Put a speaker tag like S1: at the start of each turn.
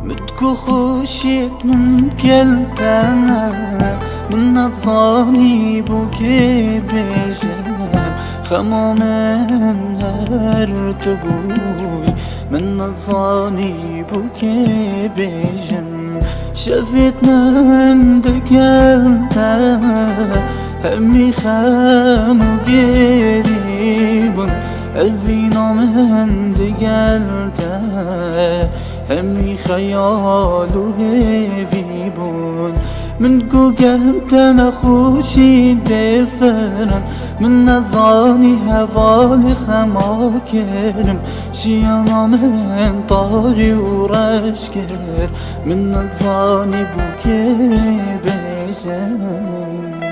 S1: متكو خوشيت من بيلتنا من نظاني بوكي بيجم خما من هرتبوي من نظاني بوكي بيجم شفت من دقلتا همي خام وقريب قلبينا من دقلتا همي خيال وهيبون من قلت انا خوشي دفرن من نظاني هوالي خما كرم شيانا من طاري ورشكر من نظاني بوكي بيجم